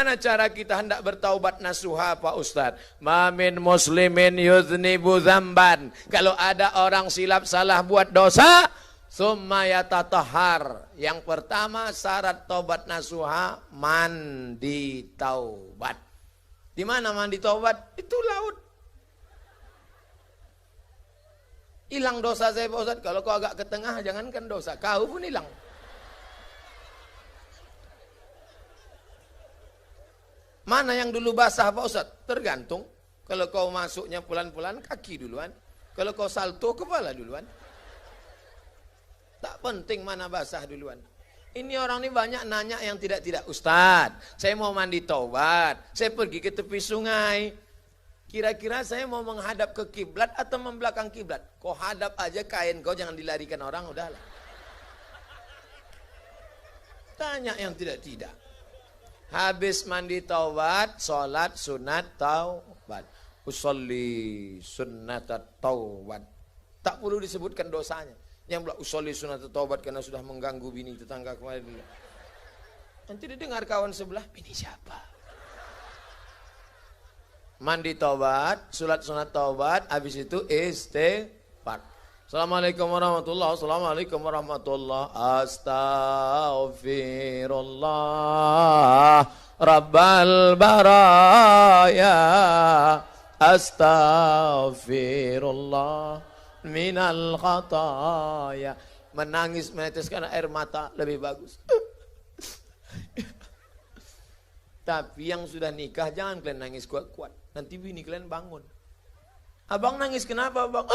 Bagaimana cara kita hendak bertaubat nasuha Pak Ustadz? Ma min muslimin yudhnibu dzamban. Kalau ada orang silap salah buat dosa, summa yatatahhar. Yang pertama syarat taubat nasuha, mandi taubat. Di mana mandi taubat? Itu laut. Hilang dosa saya Pak Ustadz. Kalau kau agak ke tengah, jangankan dosa, kau pun hilang. Mana yang dulu basah Pak Ustadz? Tergantung. Kalau kau masuknya pelan-pelan, kaki duluan. Kalau kau salto, kepala duluan. Tak penting mana basah duluan. Ini orang ini banyak nanya yang tidak-tidak. Ustadz, saya mau mandi taubat. Saya pergi ke tepi sungai. Kira-kira saya mau menghadap ke kiblat atau membelakang kiblat? Kau hadap aja kain kau, jangan dilarikan orang, udahlah. Tanya yang tidak-tidak. Habis mandi taubat, sholat sunat taubat. Usolli sunnat taubat. Tak perlu disebutkan dosanya. Yang bilang usolli sunat taubat karena sudah mengganggu bini tetangga kemarin. Nanti didengar kawan sebelah, bini siapa? Mandi taubat, sholat sunat taubat, habis itu istighfar. Assalamualaikum warahmatullahi wabarakatuh. Assalamualaikum warahmatullahi astaghfirullah Rabbal baraya astaghfirullah minal khataya. Menangis meneteskan air mata lebih bagus. Tapi yang sudah nikah jangan kalian nangis kuat-kuat. Nanti bini kalian bangun. Abang nangis kenapa abang?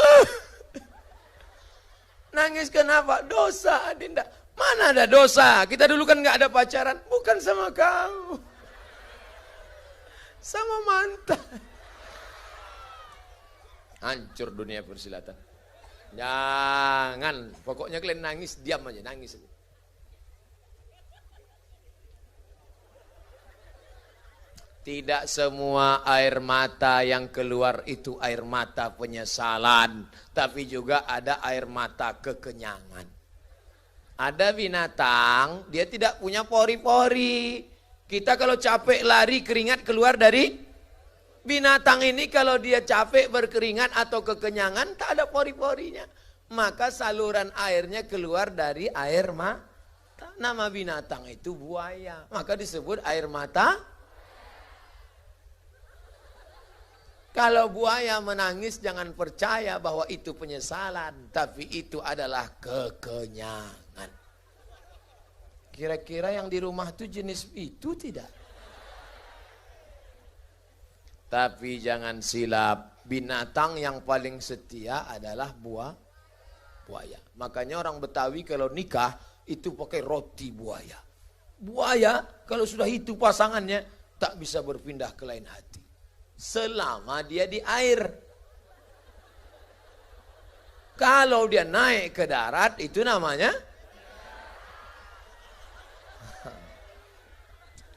Nangis kenapa? Dosa, Adinda. Mana ada dosa? Kita dulu kan nggak ada pacaran. Bukan sama kau. Sama mantan. Hancur dunia persilatan. Jangan. Pokoknya kalian nangis, diam aja. Nangis aja. Tidak semua air mata yang keluar itu air mata penyesalan. Tapi juga ada air mata kekenyangan. Ada binatang, dia tidak punya pori-pori. Kita kalau capek lari, keringat keluar dari binatang ini. Kalau dia capek berkeringat atau kekenyangan, tak ada pori-porinya. Maka saluran airnya keluar dari air mata. Nama binatang itu buaya. Maka disebut air mata. Kalau buaya menangis jangan percaya bahwa itu penyesalan. Tapi itu adalah kekenyangan. Kira-kira yang di rumah itu jenis itu tidak? Tapi jangan silap. Binatang yang paling setia adalah buaya. Makanya orang Betawi kalau nikah itu pakai roti buaya. Buaya kalau sudah itu pasangannya tak bisa berpindah ke lain hati. Selama dia di air. Kalau dia naik ke darat itu namanya.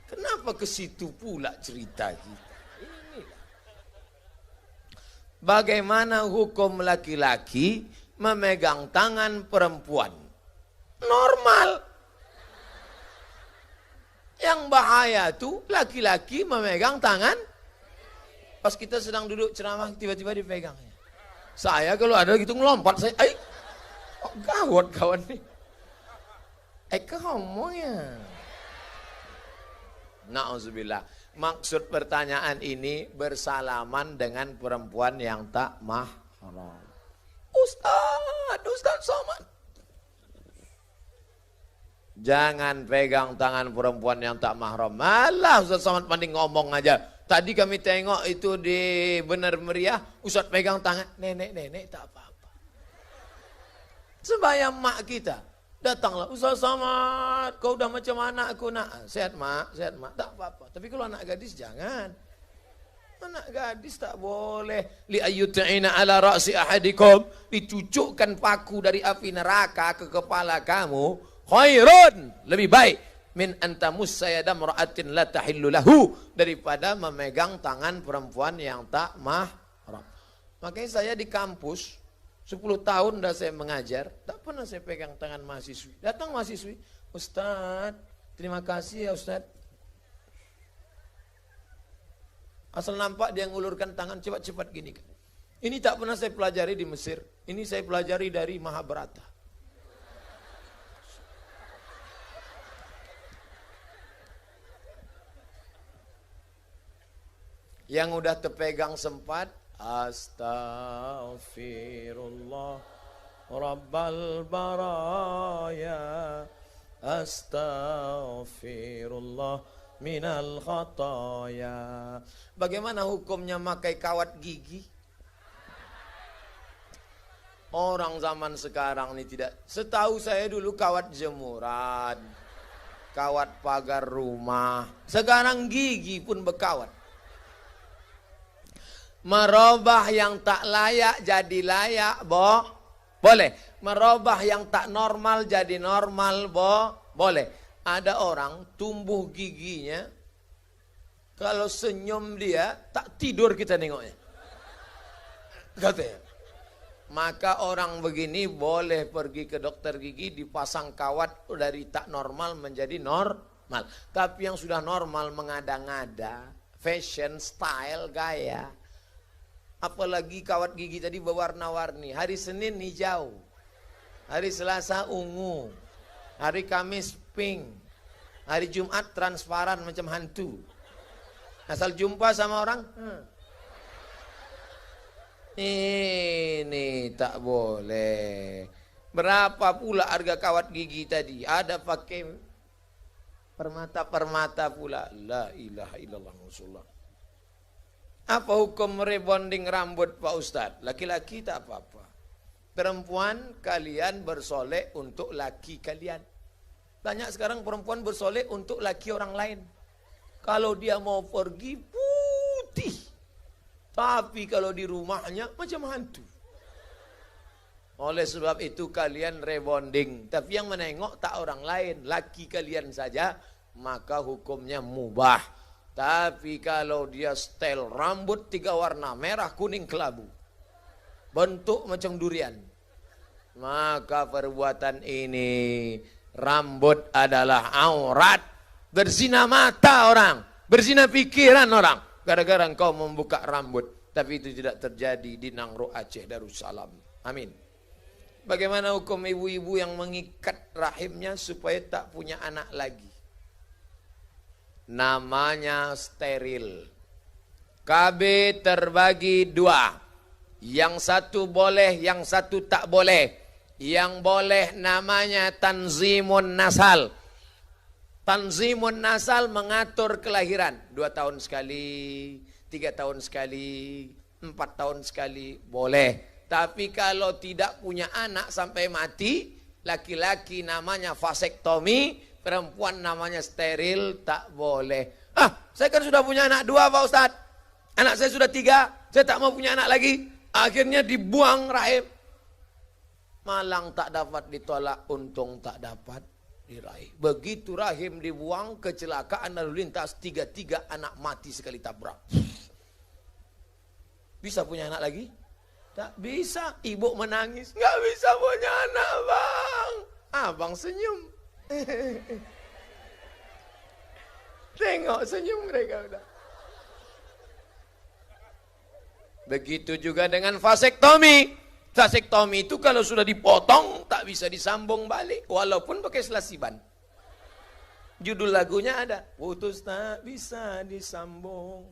Kenapa ke situ pula cerita kita? Inilah. Bagaimana hukum laki-laki memegang tangan perempuan? Normal. Yang bahaya tuh laki-laki memegang tangan. Pas kita sedang duduk ceramah tiba-tiba dipegangnya. Saya kalau ada gitu ngelompat saya, oh, gawat kawan nih. Kamu ya. Na'udzubillah. Maksud pertanyaan ini bersalaman dengan perempuan yang tak mahram. Ustaz Somad. Jangan pegang tangan perempuan yang tak mahram. Malah Ustaz Somad pandai ngomong aja. Tadi kami tengok itu di Benar Meriah, Ustaz pegang tangan nenek-nenek tak apa-apa. Sembahyang mak kita, datanglah Ustaz Somad, kau udah macam anak aku nak? Sehat mak, tak apa-apa. Tapi kalau anak gadis jangan. Anak gadis tak boleh. Li ayyuta'ina ala ra'si ahadikum, dicucukkan paku dari api neraka ke kepala kamu, khairun, lebih baik. Min antamus sayada mura'atin la tahillu lahu, daripada memegang tangan perempuan yang tak mahram. Makanya saya di kampus 10 tahun dah saya mengajar, tak pernah saya pegang tangan mahasiswi. Datang mahasiswi, Ustaz, terima kasih ya Ustaz. Asal nampak dia ngulurkan tangan cepat-cepat gini kan. Ini tak pernah saya pelajari di Mesir. Ini saya pelajari dari Mahabharata. Yang udah terpegang sempat, astaghfirullah rabbal baraya, astaghfirullah minal khataya. Bagaimana hukumnya pakai kawat gigi? Orang zaman sekarang ini tidak. Setahu saya dulu kawat jemuran, kawat pagar rumah. Sekarang gigi pun berkawat. Merubah yang tak layak jadi layak, boleh. Merubah yang tak normal jadi normal, boleh. Ada orang tumbuh giginya, kalau senyum dia tak tidur kita nengoknya. Katanya. Maka orang begini boleh pergi ke dokter gigi, dipasang kawat dari tak normal menjadi normal. Tapi yang sudah normal mengada-ngada, fashion, style, gaya. Apalagi kawat gigi tadi berwarna-warni. Hari Senin hijau, hari Selasa ungu, hari Kamis pink, hari Jumat transparan macam hantu. Asal jumpa sama orang, ini tak boleh. Berapa pula harga kawat gigi tadi? Ada pakai permata-permata pula. La ilaha illallah Rasulullah. Apa hukum rebonding rambut Pak Ustadz? Laki-laki tak apa-apa. Perempuan kalian bersolek untuk laki kalian. Banyak sekarang perempuan bersolek untuk laki orang lain. Kalau dia mau pergi putih. Tapi kalau di rumahnya macam hantu. Oleh sebab itu kalian rebonding. Tapi yang menengok tak orang lain. Laki kalian saja. Maka hukumnya mubah. Tapi kalau dia setel rambut 3 warna, merah, kuning, kelabu. Bentuk macam durian. Maka perbuatan ini, rambut adalah aurat. Berzina mata orang, berzina pikiran orang. Gara-gara engkau membuka rambut. Tapi itu tidak terjadi di Nangro Aceh Darussalam. Amin. Bagaimana hukum ibu-ibu yang mengikat rahimnya supaya tak punya anak lagi? Namanya steril. KB terbagi 2. Yang satu boleh, yang satu tak boleh. Yang boleh namanya tanzimun nasal. Tanzimun nasal mengatur kelahiran. 2 tahun sekali, 3 tahun sekali, 4 tahun sekali, boleh. Tapi kalau tidak punya anak sampai mati, laki-laki namanya vasektomi, perempuan namanya steril, tak boleh. Saya kan sudah punya anak 2 Pak Ustadz. Anak saya sudah 3, saya tak mau punya anak lagi. Akhirnya dibuang rahim. Malang tak dapat ditolak, untung tak dapat diraih. Begitu rahim dibuang, kecelakaan lalu lintas, 3 anak mati sekali tabrak. Bisa punya anak lagi? Tak bisa. Ibu menangis, nggak bisa punya anak bang. Abang senyum. Tengok senyum mereka udah. Begitu juga dengan vasektomi. Vasektomi itu kalau sudah dipotong tak bisa disambung balik walaupun pakai selasiban. Judul lagunya ada, putus tak bisa disambung.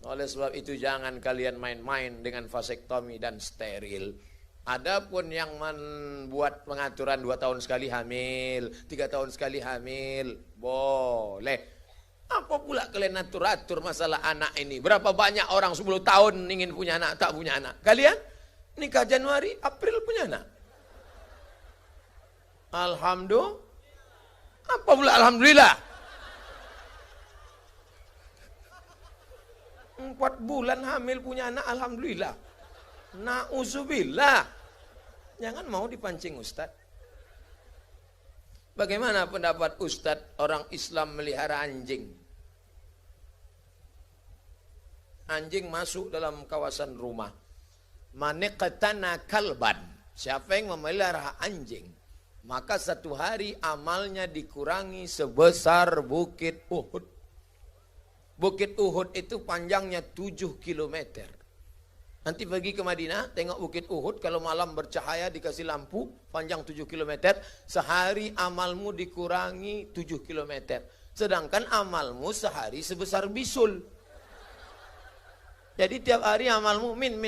Oleh sebab itu jangan kalian main-main dengan vasektomi dan steril. Adapun yang membuat pengaturan 2 tahun sekali hamil, 3 tahun sekali hamil, boleh. Apa pula kalian atur-atur masalah anak ini? Berapa banyak orang 10 tahun ingin punya anak, tak punya anak. Kalian nikah Januari, April punya anak. Alhamdulillah. Apa pula alhamdulillah? 4 bulan hamil punya anak, alhamdulillah. Na'udzubillah. Jangan mau dipancing Ustadz. Bagaimana pendapat Ustadz orang Islam melihara anjing? Anjing masuk dalam kawasan rumah. Maniqtana kalban. Siapa yang memelihara anjing, maka 1 hari amalnya dikurangi sebesar bukit Uhud. Bukit Uhud itu panjangnya 7 kilometer. Nanti pergi ke Madinah, tengok Bukit Uhud, kalau malam bercahaya dikasih lampu, panjang 7 kilometer, sehari amalmu dikurangi 7 kilometer. Sedangkan amalmu sehari sebesar bisul. Jadi tiap hari amalmu min. 2.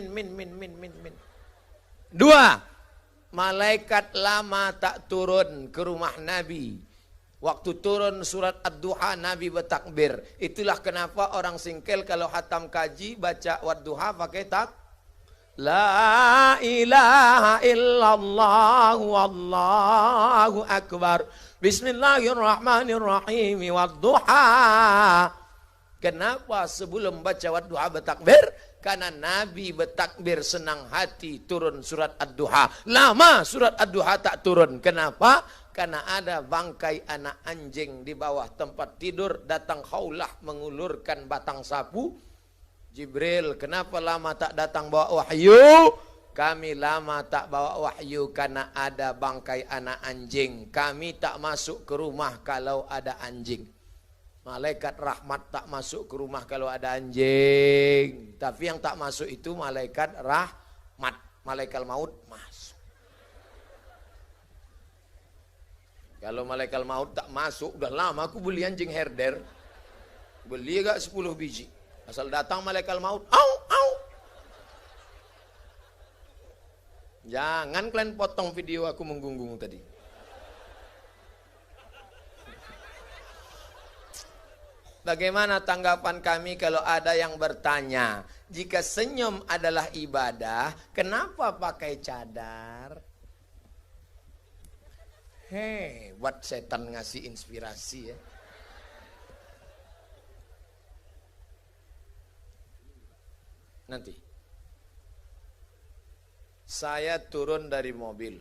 Malaikat lama tak turun ke rumah Nabi. Waktu turun surat Ad-Duha, Nabi bertakbir. Itulah kenapa orang singkel kalau hatam kaji baca Wad-Duha pakai La ilaha illallah wallahu akbar. Bismillahirrahmanirrahim Wad-Duha. Kenapa sebelum baca Wad-Duha bertakbir? Karena Nabi bertakbir senang hati turun surat Ad-Duha. Lama surat Ad-Duha tak turun. Kenapa? Karena ada bangkai anak anjing di bawah tempat tidur. Datang khaulah mengulurkan batang sapu. Jibril, kenapa lama tak datang bawa wahyu? Kami lama tak bawa wahyu karena ada bangkai anak anjing. Kami tak masuk ke rumah kalau ada anjing. Malaikat rahmat tak masuk ke rumah kalau ada anjing. Tapi yang tak masuk itu malaikat rahmat. Malaikat maut masuk. Kalau malaikat maut tak masuk, udah lama aku beli anjing herder. Beli agak 10 biji. Asal datang malaikat maut, au. Jangan kalian potong video aku menggunggung tadi. Bagaimana tanggapan kami kalau ada yang bertanya, jika senyum adalah ibadah, kenapa pakai cadar? Buat setan ngasih inspirasi ya. Nanti saya turun dari mobil,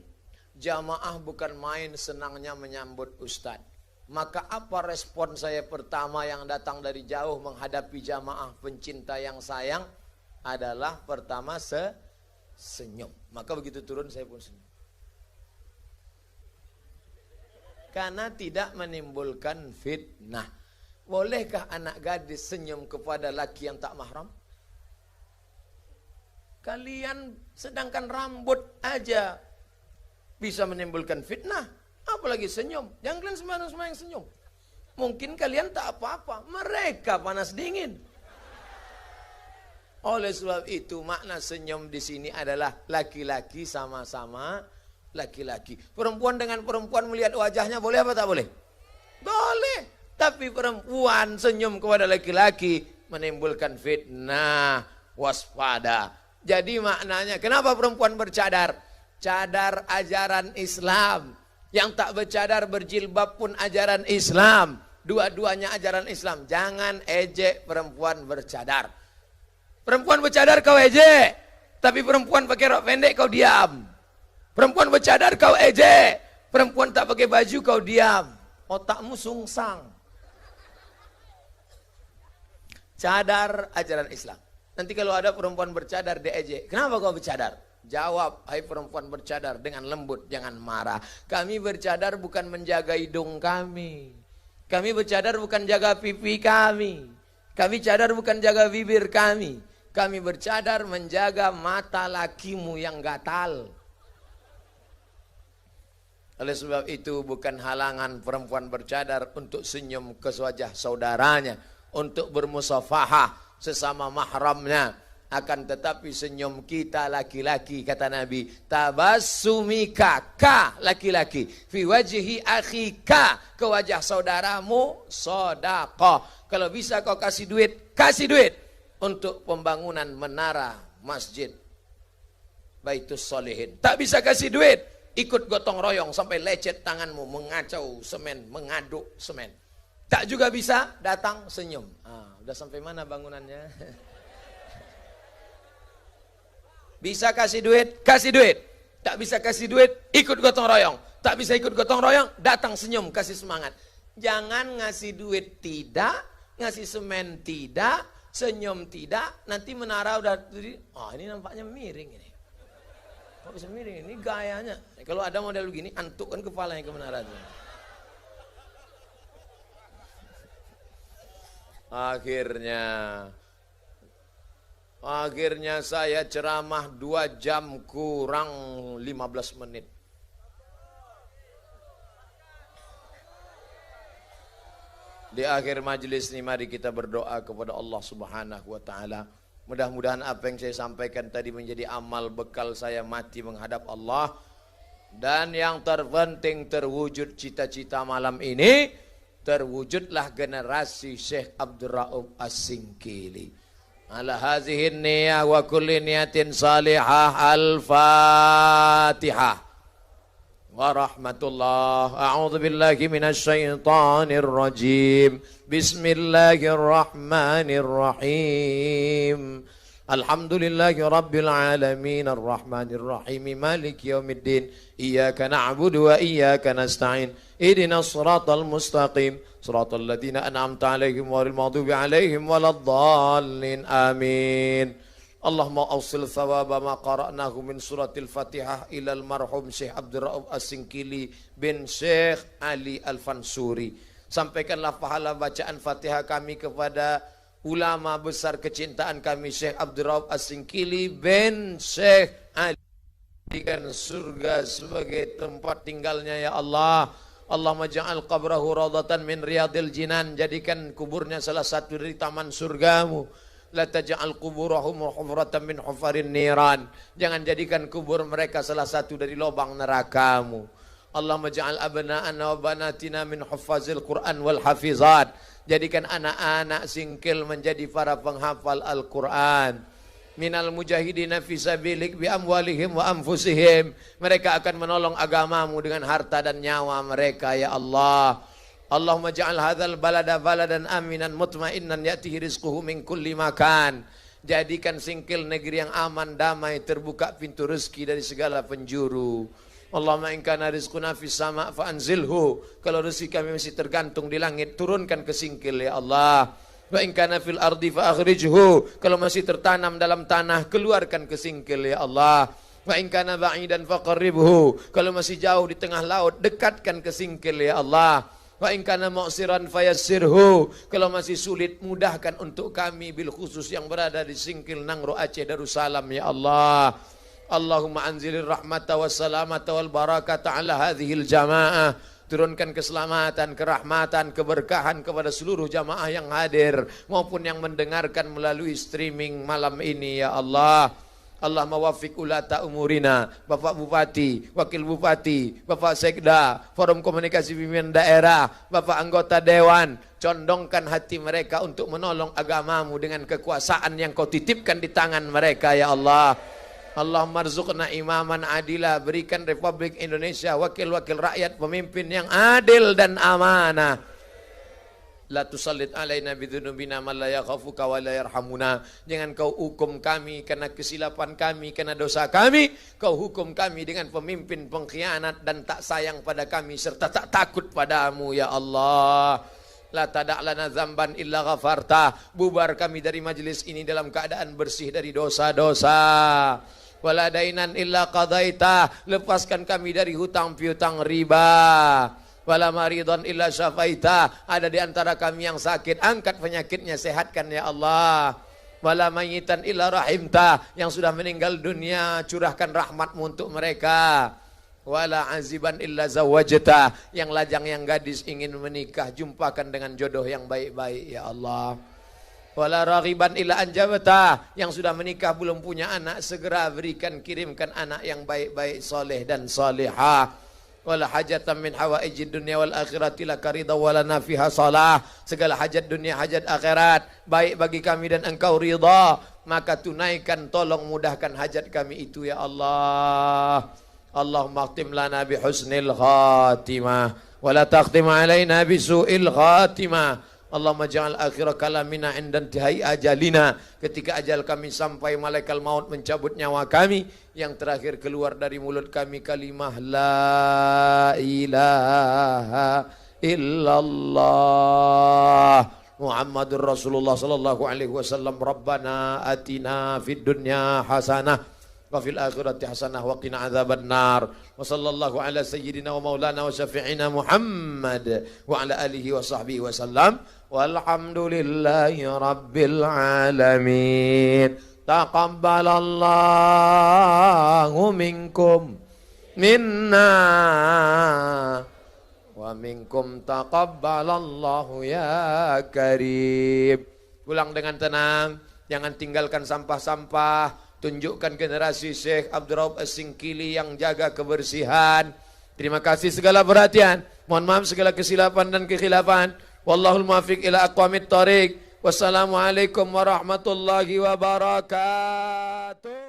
jamaah bukan main senangnya menyambut ustadz. Maka apa respon saya pertama yang datang dari jauh menghadapi jamaah pencinta yang sayang? Adalah pertama senyum. Maka begitu turun saya pun senyum. Karena tidak menimbulkan fitnah. Bolehkah anak gadis senyum kepada laki yang tak mahram? Kalian sedangkan rambut aja bisa menimbulkan fitnah, apalagi senyum. Jangan kalian sembarang senyum. Mungkin kalian tak apa-apa, mereka panas dingin. Oleh sebab itu makna senyum di sini adalah laki-laki sama-sama laki-laki. Perempuan dengan perempuan melihat wajahnya boleh apa tak boleh? Boleh. Tapi perempuan senyum kepada laki-laki menimbulkan fitnah, waspada. Jadi maknanya, kenapa perempuan bercadar? Cadar ajaran Islam. Yang tak bercadar berjilbab pun ajaran Islam. Dua-duanya ajaran Islam. Jangan ejek perempuan bercadar. Perempuan bercadar kau ejek. Tapi perempuan pakai rok pendek kau diam. Perempuan bercadar kau ejek. Perempuan tak pakai baju kau diam. Otakmu sungsang. Cadar ajaran Islam. Nanti kalau ada perempuan bercadar diejek, kenapa kau bercadar? Jawab, hai perempuan bercadar dengan lembut, jangan marah. Kami bercadar bukan menjaga hidung kami. Kami bercadar bukan jaga pipi kami. Kami cadar bukan jaga bibir kami. Kami bercadar menjaga mata lakimu yang gatal. Oleh sebab itu bukan halangan perempuan bercadar untuk senyum ke wajah saudaranya, untuk bermusafahah sesama mahramnya. Akan tetapi senyum kita laki-laki, kata Nabi, tabassumika, ka laki-laki, fi wajhi akhika, ke wajah saudaramu, sedekah. Kalau bisa kau kasih duit untuk pembangunan menara masjid Baitus Sholihin. Tak bisa kasih duit, ikut gotong royong sampai lecet tanganmu mengacau semen, mengaduk semen. Tak juga bisa, datang senyum. Udah sampai mana bangunannya? Bisa kasih duit, kasih duit. Tak bisa kasih duit, ikut gotong royong. Tak bisa ikut gotong royong, datang senyum, kasih semangat. Jangan ngasih duit tidak, ngasih semen tidak, senyum tidak. Nanti menara udah, ini nampaknya miring ini. Kok bisa miring? Ini gayanya. Kalau ada model begini, antukkan kepalanya ke menara itu. Akhirnya saya ceramah 2 jam kurang 15 menit. Di akhir majelis ini mari kita berdoa kepada Allah Subhanahu wa taala. Mudah-mudahan apa yang saya sampaikan tadi menjadi amal bekal saya mati menghadap Allah. Dan yang terpenting terwujud cita-cita malam ini, terwujudlah generasi Syekh Abdul Rauf As-Singkili. Ala hazihin niyah wa kulli niyatin salihah. Al-Fatihah. Warahmatullah. A'udzu billahi minasy syaithanir rajim. Bismillahirrahmanirrahim. Alhamdulillahi rabbil alamin arrahmanir rahim maliki yaumiddin. Iyyaka na'budu wa iyyaka nasta'in. Ihdinas siratal mustaqim. Siratal ladzina an'amta 'alaihim ghairil maghdubi 'alaihim waladdallin. Amin. Allahumma awsil thawaba ma qara'nahu min suratil Fatihah ilal marhum Syekh Abdul Rauf As-Singkili bin Syekh Ali Al-Fansuri. Sampaikanlah pahala bacaan Fatihah kami kepada ulama besar kecintaan kami Syekh Abdul Rauf As-Singkili bin Syekh Ali. Jadikan surga sebagai tempat tinggalnya ya Allah. Allahumma ja'al qabrahu radatan min riyadil jinan. Jadikan kuburnya salah satu dari taman surgamu. La taj'al kuburahum hufratan min hufarin niran. Jangan jadikan kubur mereka salah satu dari lubang nerakamu. Allahumma ja'al abna'ana wa banatina min huffazil Qur'an wal hafizat. Jadikan anak-anak Singkil menjadi para penghafal Al-Qur'an. Minal mujahidina fi sabilik bi amwalihim wa anfusihim. Mereka akan menolong agamamu dengan harta dan nyawa mereka ya Allah. Allahumma ja'al hadzal balada baladan aminan mutmainnan ya'tihi rizquhu min kulli makan. Jadikan Singkil negeri yang aman, damai, terbuka pintu rezeki dari segala penjuru. Allahumma in kana rizquna fis sama' fa anzilhu. Kalau rezeki kami masih tergantung di langit, turunkan ke Singkil ya Allah. Wa in kana fil ardi fa akhrijhu. Kalau masih tertanam dalam tanah, keluarkan ke Singkil ya Allah. Wa in kana ba'idan faqarribhu. Kalau masih jauh di tengah laut, dekatkan ke Singkil ya Allah. Wa in kana mu'siran fayassirhu. Kalau masih sulit, mudahkan untuk kami bil khusus yang berada di Singkil, Nangro, Aceh, Darussalam ya Allah. Allahumma anzilir rahmata wassalamata wal barakata ala hadhil jamaah. Turunkan keselamatan, kerahmatan, keberkahan kepada seluruh jamaah yang hadir maupun yang mendengarkan melalui streaming malam ini ya Allah. Allah mawaffiq ulata umurina, Bapak Bupati, Wakil Bupati, Bapak Sekda, Forum Komunikasi Pimpinan Daerah, Bapak Anggota Dewan, condongkan hati mereka untuk menolong agamamu dengan kekuasaan yang kau titipkan di tangan mereka ya Allah. Allahumma rzuqna imaman adila, berikan Republik Indonesia wakil-wakil rakyat, pemimpin yang adil dan amanah. La tusallit alaina bidzunubina man la yakhafuka wa la yarhamuna. Jangan kau hukum kami karena kesilapan kami, karena dosa kami. Kau hukum kami dengan pemimpin pengkhianat dan tak sayang pada kami serta tak takut padamu ya Allah. La tada' lana dzamban illa ghafarta. Bubar kami dari majelis ini dalam keadaan bersih dari dosa-dosa. Wala dainan illa qadaita. Lepaskan kami dari hutang piutang riba. Wala maridhan illa syafaita. Ada di antara kami yang sakit, angkat penyakitnya, sehatkan ya Allah. Wala mayitan illa rahimta. Yang sudah meninggal dunia, curahkan rahmatmu untuk mereka. Wala aziban illa zawajta. Yang lajang, yang gadis ingin menikah, jumpakan dengan jodoh yang baik-baik ya Allah. Wala raghiban illa anjabta. Yang sudah menikah belum punya anak, segera berikan, kirimkan anak yang baik-baik, soleh dan solehah. Wala hajatan min hawaijid dunia wal akhirati laka ridha walana fiha salah. Segala hajat dunia, hajat akhirat baik bagi kami dan engkau ridha, maka tunaikan, tolong mudahkan hajat kami itu ya Allah. Allahumma khtim lana bi husnil khatimah wala takhtim alaina bi su'il khatimah. Allahumma ja'al akhir kalamina inda intihai ajalina. Ketika ajal kami sampai, malaikat maut mencabut nyawa kami, yang terakhir keluar dari mulut kami kalimah la ilaha illallah Muhammadur Rasulullah sallallahu alaihi wasallam. Rabbana atina fid dunya hasanah wa fil akhirati hasanah wa qina adzabannar. Wa sallallahu ala sayyidina wa maulana wa syafi'ina Muhammad wa ala alihi wa sahbihi wa sallam. Walhamdulillahi rabbil alamin. Taqabbalallahu minkum minna wa minkum taqabbalallahu ya karim. Pulang dengan tenang, jangan tinggalkan sampah-sampah. Tunjukkan generasi Syekh Abdurraub As-Singkili yang jaga kebersihan. Terima kasih segala perhatian. Mohon maaf segala kesilapan dan kekhilafan. Wallahul muwaffiq ila aqwamit thoriq. Wassalamualaikum warahmatullahi wabarakatuh.